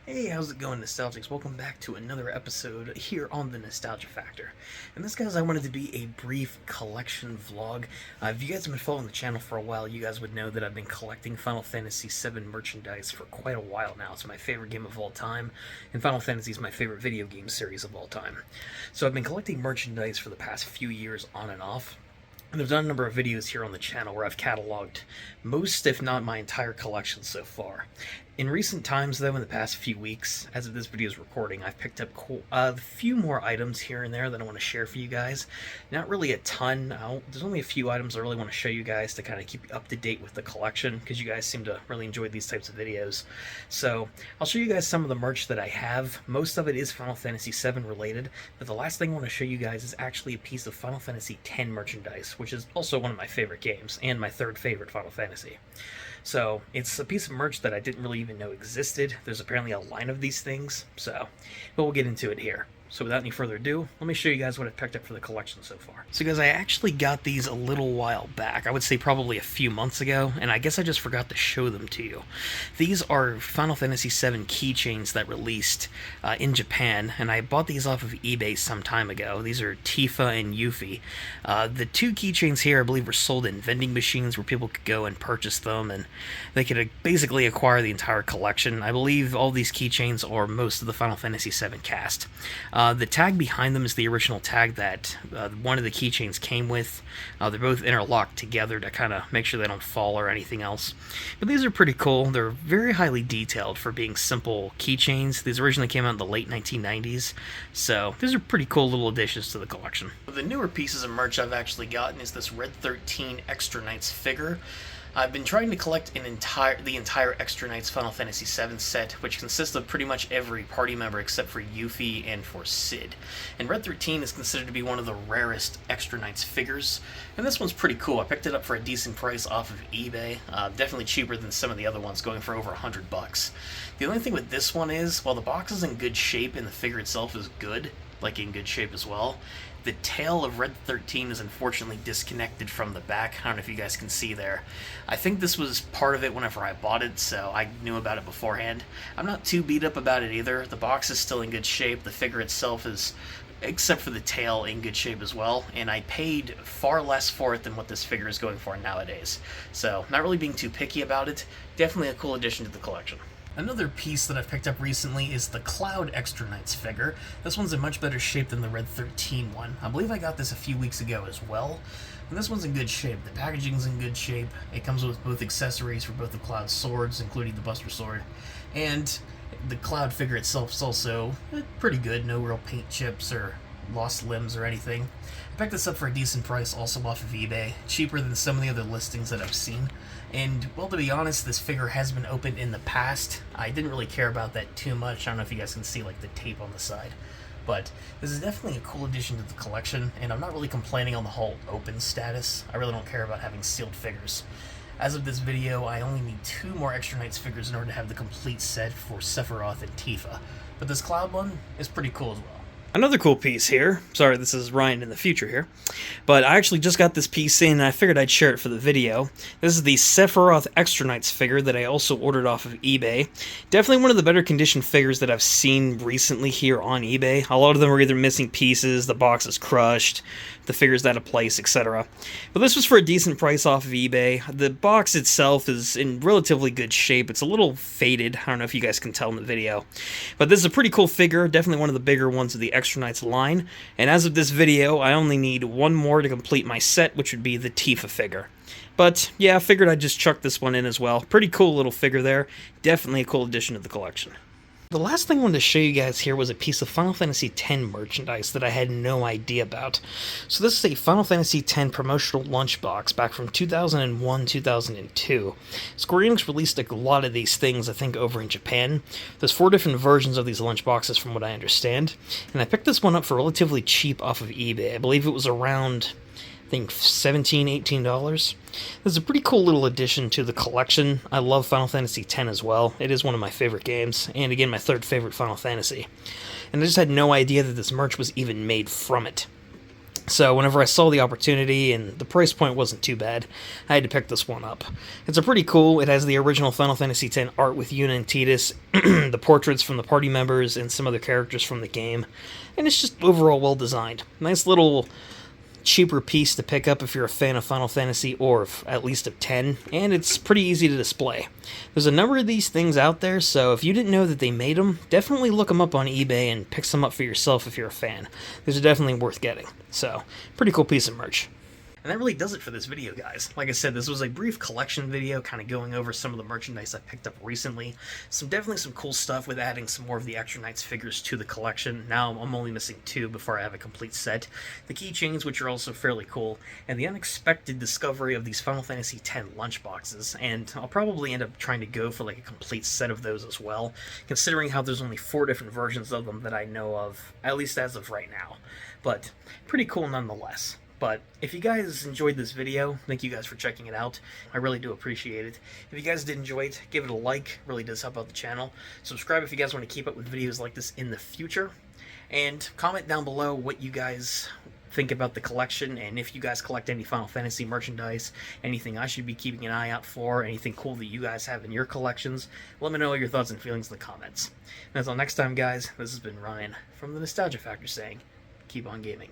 Hey, how's it going, Nostalgics? Welcome back to another episode here on the Nostalgia Factor. And this, guys, I wanted to be a brief collection vlog. If you guys have been following the channel for a while, you guys would know that I've been collecting Final Fantasy VII merchandise for quite a while now. It's my favorite game of all time, and Final Fantasy is my favorite video game series of all time. So I've been collecting merchandise for the past few years on and off. And I've done a number of videos here on the channel where I've cataloged most, if not my entire collection so far. In recent times, though, in the past few weeks, as of this video's recording, I've picked up a few more items here and there that I want to share for you guys. Not really a ton. There's only a few items I really want to show you guys to kind of keep you up to date with the collection, because you guys seem to really enjoy these types of videos. So I'll show you guys some of the merch that I have. Most of it is Final Fantasy VII related, but the last thing I want to show you guys is actually a piece of Final Fantasy X merchandise, which is also one of my favorite games, and my third favorite Final Fantasy. So it's a piece of merch that I didn't really even know existed. There's apparently a line of these things, but we'll get into it here. So without any further ado, let me show you guys what I've picked up for the collection so far. So guys, I actually got these a little while back. I would say probably a few months ago, and I guess I just forgot to show them to you. These are Final Fantasy VII keychains that released in Japan, and I bought these off of eBay some time ago. These are Tifa and Yuffie. The two keychains here, I believe, were sold in vending machines where people could go and purchase them, and they could basically acquire the entire collection. I believe all these keychains are most of the Final Fantasy VII cast. The tag behind them is the original tag that one of the keychains came with. They're both interlocked together to kind of make sure they don't fall or anything else. But these are pretty cool. They're very highly detailed for being simple keychains. These originally came out in the late 1990s, so these are pretty cool little additions to the collection. The newer pieces of merch I've actually gotten is this Red 13 Extra Knights figure. I've been trying to collect the entire Extra Knights Final Fantasy VII set, which consists of pretty much every party member except for Yuffie and for Cid. And Red 13 is considered to be one of the rarest Extra Knights figures, and this one's pretty cool. I picked it up for a decent price off of eBay, definitely cheaper than some of the other ones, going for over $100. The only thing with this one is, while the box is in good shape and the figure itself is good, like in good shape as well, the tail of Red 13 is unfortunately disconnected from the back. I don't know if you guys can see there. I think this was part of it whenever I bought it, so I knew about it beforehand. I'm not too beat up about it either. The box is still in good shape. The figure itself is, except for the tail, in good shape as well, and I paid far less for it than what this figure is going for nowadays. So, not really being too picky about it. Definitely a cool addition to the collection. Another piece that I've picked up recently is the Cloud Extra Knights figure. This one's in much better shape than the Red 13 one. I believe I got this a few weeks ago as well. And this one's in good shape. The packaging's in good shape. It comes with both accessories for both the Cloud swords, including the Buster Sword. And the Cloud figure itself is also pretty good. No real paint chips or lost limbs or anything. I picked this up for a decent price, also off of eBay. Cheaper than some of the other listings that I've seen. And, well, to be honest, this figure has been opened in the past. I didn't really care about that too much. I don't know if you guys can see, like, the tape on the side. But this is definitely a cool addition to the collection, and I'm not really complaining on the whole open status. I really don't care about having sealed figures. As of this video, I only need 2 more Extra Knights figures in order to have the complete set for Sephiroth and Tifa. But this Cloud one is pretty cool as well. Another cool piece here. Sorry, this is Ryan in the future here. But I actually just got this piece in, and I figured I'd share it for the video. This is the Sephiroth Extra Knights figure that I also ordered off of eBay. Definitely one of the better conditioned figures that I've seen recently here on eBay. A lot of them are either missing pieces, the box is crushed, the figure's out of place, etc. But this was for a decent price off of eBay. The box itself is in relatively good shape. It's a little faded. I don't know if you guys can tell in the video. But this is a pretty cool figure. Definitely one of the bigger ones of the Extra Knights line. And as of this video, I only need 1 more to complete my set, which would be the Tifa figure. But yeah, I figured I'd just chuck this one in as well. Pretty cool little figure there. Definitely a cool addition to the collection. The last thing I wanted to show you guys here was a piece of Final Fantasy X merchandise that I had no idea about. So this is a Final Fantasy X promotional lunchbox back from 2001-2002. Square Enix released a lot of these things, I think, over in Japan. There's 4 different versions of these lunchboxes from what I understand, and I picked this one up for relatively cheap off of eBay. I believe it was around, I think, $17, $18. This is a pretty cool little addition to the collection. I love Final Fantasy X as well. It is one of my favorite games, and again, my 3rd favorite Final Fantasy. And I just had no idea that this merch was even made from it. So whenever I saw the opportunity and the price point wasn't too bad, I had to pick this one up. It's a pretty cool. It has the original Final Fantasy X art with Yuna and Tidus, the portraits from the party members, and some other characters from the game. And it's just overall well designed. Nice little cheaper piece to pick up if you're a fan of Final Fantasy or at least of 10, and it's pretty easy to display. There's a number of these things out there, so if you didn't know that they made them, definitely look them up on eBay and pick some up for yourself if you're a fan. These are definitely worth getting. So, pretty cool piece of merch. And that really does it for this video, guys. Like I said, this was a brief collection video, kind of going over some of the merchandise I picked up recently. Definitely some cool stuff with adding some more of the Extra Knights figures to the collection. Now I'm only missing 2 before I have a complete set. The keychains, which are also fairly cool, and the unexpected discovery of these Final Fantasy X lunchboxes. And I'll probably end up trying to go for like a complete set of those as well, considering how there's only 4 different versions of them that I know of, at least as of right now. But pretty cool nonetheless. But if you guys enjoyed this video, thank you guys for checking it out. I really do appreciate it. If you guys did enjoy it, give it a like. It really does help out the channel. Subscribe if you guys want to keep up with videos like this in the future. And comment down below what you guys think about the collection, and if you guys collect any Final Fantasy merchandise, anything I should be keeping an eye out for, anything cool that you guys have in your collections. Let me know your thoughts and feelings in the comments. And until next time, guys, this has been Ryan from the Nostalgia Factor saying, keep on gaming.